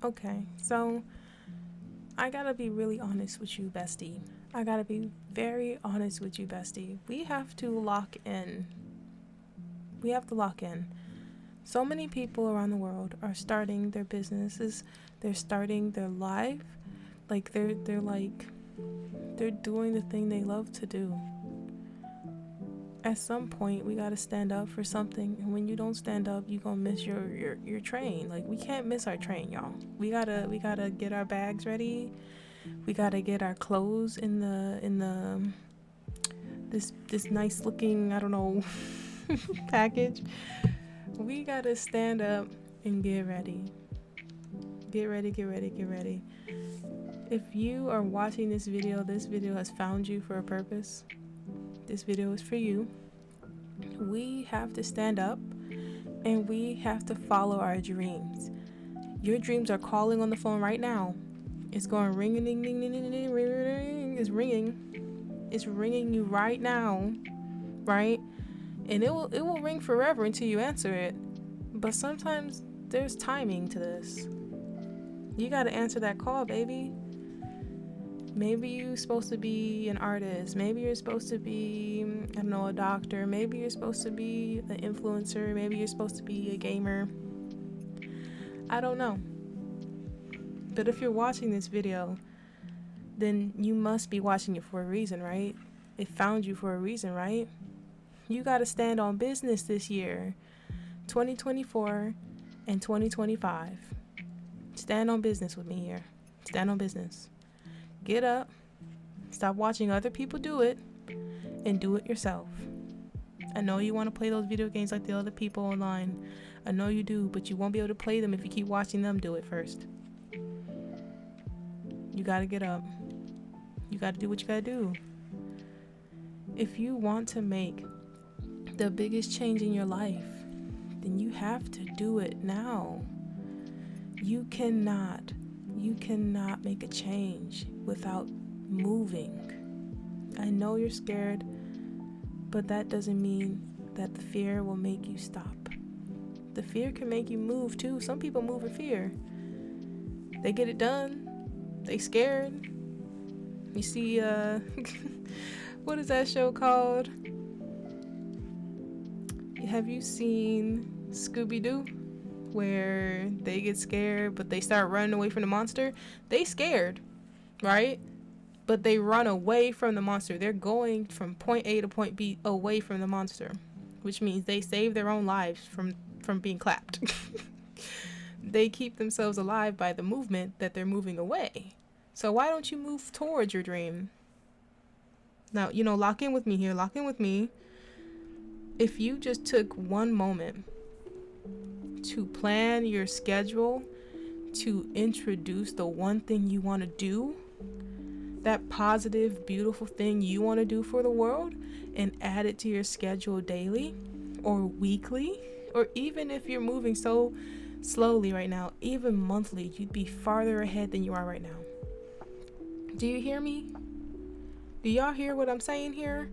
Okay, so I gotta be really honest with you, bestie. I gotta be very honest with you, bestie. We have to lock in. We have to lock in. So many people around the world are starting their businesses. They're starting their life. Like they're doing the thing they love to do. At some point we gotta stand up for something, and when you don't stand up, you gonna miss your train. Like, we can't miss our train, y'all. We gotta get our bags ready. We gotta get our clothes in the this nice looking, I don't know, package. We gotta stand up and get ready. Get ready, get ready, get ready. If you are watching this video has found you for a purpose. This video is for you. We have to stand up and we have to follow our dreams. Your dreams are calling on the phone right now. It's going ring ding ding ding ding ding, ring ring. It's ringing. It's ringing you right now, right? And it will ring forever until you answer it. But sometimes there's timing to this. You gotta answer that call, baby. Maybe you're supposed to be an artist. Maybe you're supposed to be, I don't know, a doctor. Maybe you're supposed to be an influencer. Maybe you're supposed to be a gamer. I don't know. But if you're watching this video, then you must be watching it for a reason, right? It found you for a reason, right? You gotta stand on business this year, 2024 and 2025. Stand on business with me here. Stand on business. Get up, stop watching other people do it, and do it yourself. I know you want to play those video games like the other people online. I know you do, but you won't be able to play them if you keep watching them do it first. You gotta get up. You gotta do what you gotta do. If you want to make the biggest change in your life, then you have to do it now. You cannot make a change without moving. I know you're scared, but that doesn't mean that the fear will make you stop. The fear can make you move too. Some people move with fear. They get it done. They scared. You see, what is that show called? Have you seen Scooby-Doo? Where they get scared, but they start running away from the monster. They scared, right? But they run away from the monster. They're going from point A to point B away from the monster, which means they save their own lives from being clapped. They keep themselves alive by the movement that they're moving away. So why don't you move towards your dream? Now, lock in with me here. Lock in with me. If you just took one moment to plan your schedule, to introduce the one thing you want to do, that positive, beautiful thing you want to do for the world, and add it to your schedule daily or weekly, or even if you're moving so slowly right now, even monthly, you'd be farther ahead than you are right now. Do you hear me? Do y'all hear what I'm saying here?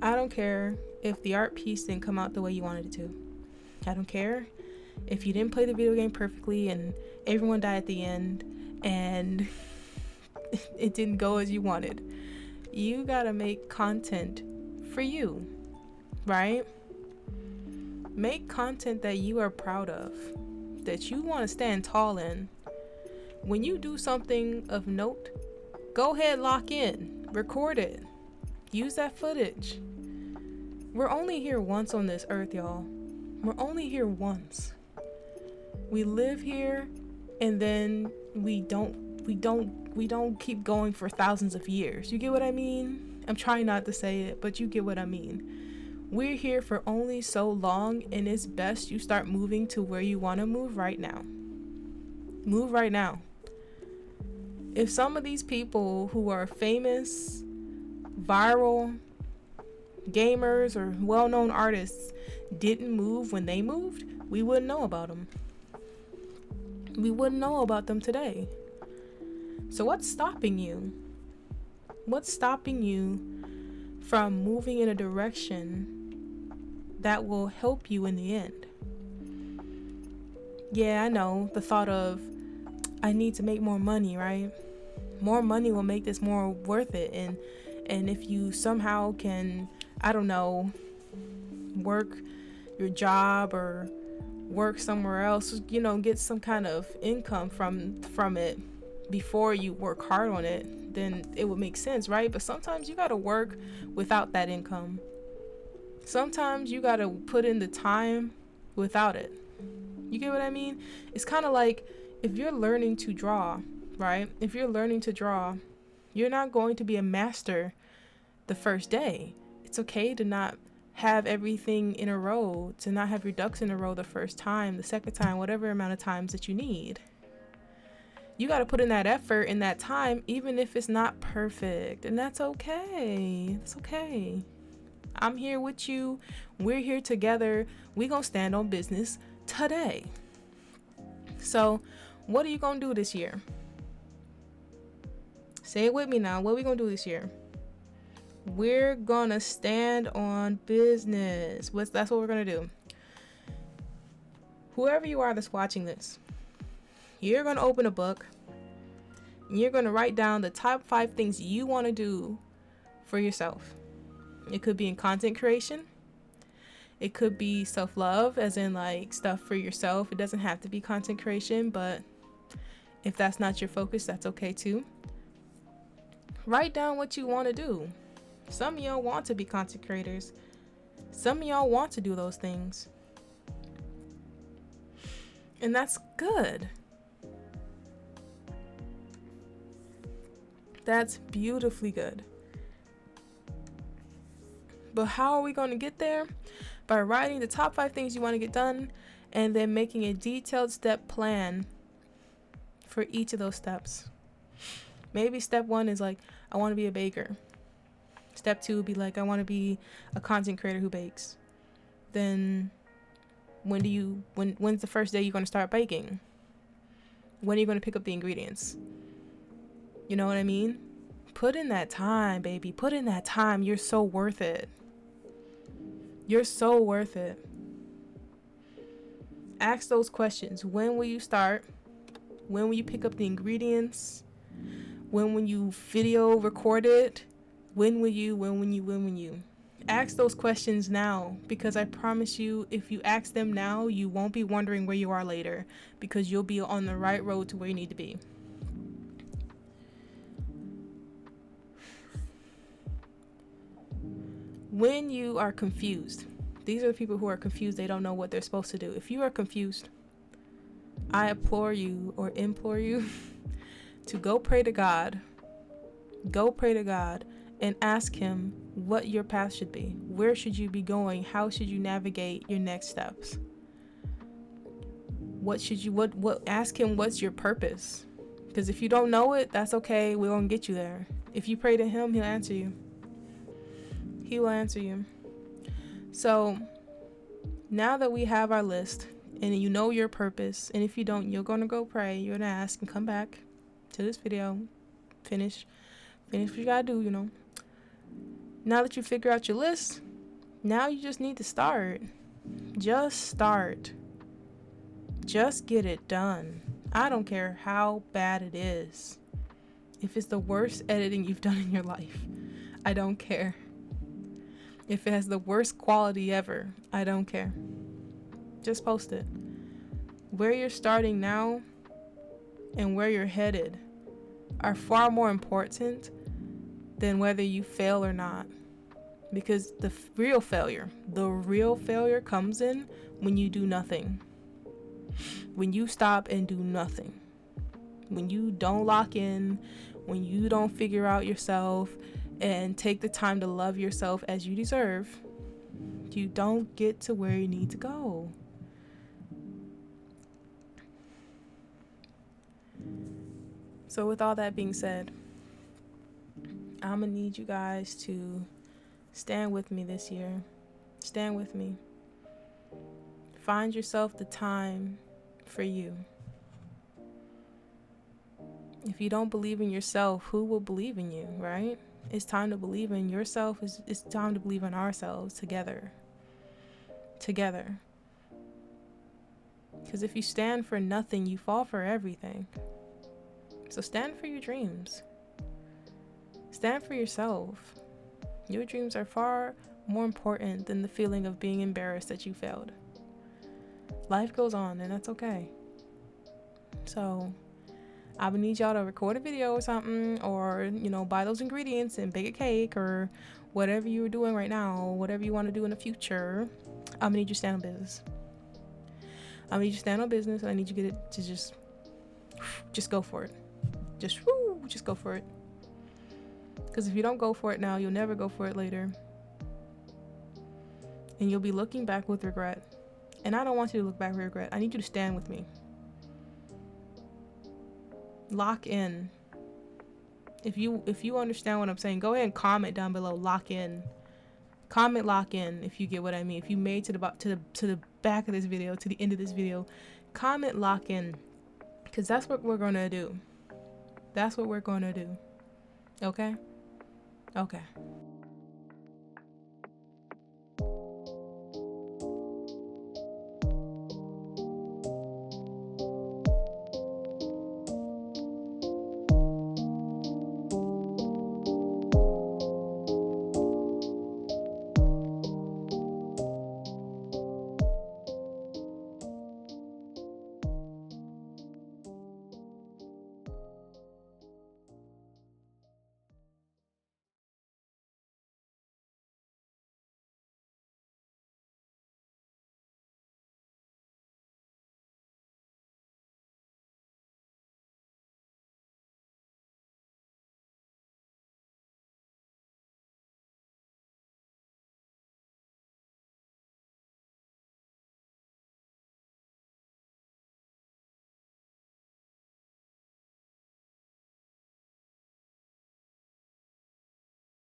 I don't care if the art piece didn't come out the way you wanted it to. I don't care if you didn't play the video game perfectly and everyone died at the end and it didn't go as you wanted. You gotta make content for you, right? Make content that you are proud of, that you want to stand tall in. When you do something of note, go ahead, lock in, record it, use that footage. We're only here once on this earth, y'all. We're only here once. We live here, and then we don't keep going for thousands of years. You get what I mean? I'm trying not to say it, but you get what I mean. We're here for only so long, and it's best you start moving to where you want to move right now. Move right now. If some of these people who are famous, viral, gamers, or well-known artists didn't move when they moved, we wouldn't know about them. We wouldn't know about them today. So what's stopping you? What's stopping you from moving in a direction that will help you in the end? Yeah, I know, the thought of I need to make more money, right? More money will make this more worth it. And if you somehow can, I don't know, work your job or work somewhere else, you know, get some kind of income from it before you work hard on it, then it would make sense, right? But sometimes you got to work without that income. Sometimes you got to put in the time without it. You get what I mean? It's kind of like if you're learning to draw, right? If you're learning to draw, you're not going to be a master the first day. It's okay to not have everything in a row, to not have your ducks in a row the first time, the second time, whatever amount of times that you need. You got to put in that effort in that time, even if it's not perfect. And that's okay. It's okay. I'm here with you. We're here together. We're going to stand on business today. So, what are you going to do this year? Say it with me now. What are we going to do this year? We're going to stand on business. That's what we're going to do. Whoever you are that's watching this, you're going to open a book and you're going to write down the top 5 things you want to do for yourself. It could be in content creation. It could be self-love, as in like stuff for yourself. It doesn't have to be content creation, but if that's not your focus, that's okay too. Write down what you want to do. Some of y'all want to be content creators. Some of y'all want to do those things. And that's good. That's beautifully good. But how are we going to get there? By writing the top 5 things you want to get done and then making a detailed step plan for each of those steps. Maybe step 1 is like, I want to be a baker. Step 2 would be like, I want to be a content creator who bakes. Then when's the first day you're going to start baking? When are you going to pick up the ingredients? You know what I mean? Put in that time, baby. Put in that time. You're so worth it. You're so worth it. Ask those questions. When will you start? When will you pick up the ingredients? When will you video record it? When will you? Ask those questions now, because I promise you, if you ask them now, you won't be wondering where you are later, because you'll be on the right road to where you need to be. When you are confused, these are the people who are confused. They don't know what they're supposed to do. If you are confused, I implore you to go pray to God. Go pray to God and ask him what your path should be. Where should you be going? How should you navigate your next steps? Ask him what's your purpose. Because if you don't know it, that's okay. We're going to get you there. If you pray to him, he'll answer you. He will answer you. So now that we have our list and you know your purpose, and if you don't, you're going to go pray, you're going to ask and come back to this video, finish what you got to do, you know. Now that you figure out your list, now you just need to start. Just start. Just get it done. I don't care how bad it is. If it's the worst editing you've done in your life, I don't care. If it has the worst quality ever, I don't care. Just post it. Where you're starting now and where you're headed are far more important than whether you fail or not. Because the real failure comes in when you do nothing. When you stop and do nothing. When you don't lock in, when you don't figure out yourself and take the time to love yourself as you deserve, you don't get to where you need to go. So with all that being said, I'm gonna need you guys to stand with me this year. Stand with me. Find yourself the time for you. If you don't believe in yourself, who will believe in you, right? It's time to believe in yourself. It's time to believe in ourselves together. Because if you stand for nothing, you fall for everything. So stand for your dreams. Stand for yourself. Your dreams are far more important than the feeling of being embarrassed that you failed. Life goes on, and that's okay. So I would need y'all to record a video or something, or, you know, buy those ingredients and bake a cake, or whatever you're doing right now, whatever you want to do in the future. I'm gonna need you to stand on business. I'm gonna need you to stand on business, and I need you to get it to just go for it. Just go for it. Because if you don't go for it now, you'll never go for it later. And you'll be looking back with regret. And I don't want you to look back with regret. I need you to stand with me. Lock in. If you understand what I'm saying, go ahead and comment down below. Lock in. Comment lock in if you get what I mean. If you made to the back of this video, to the end of this video, comment lock in. Because that's what we're gonna do. That's what we're gonna do. Okay? Okay.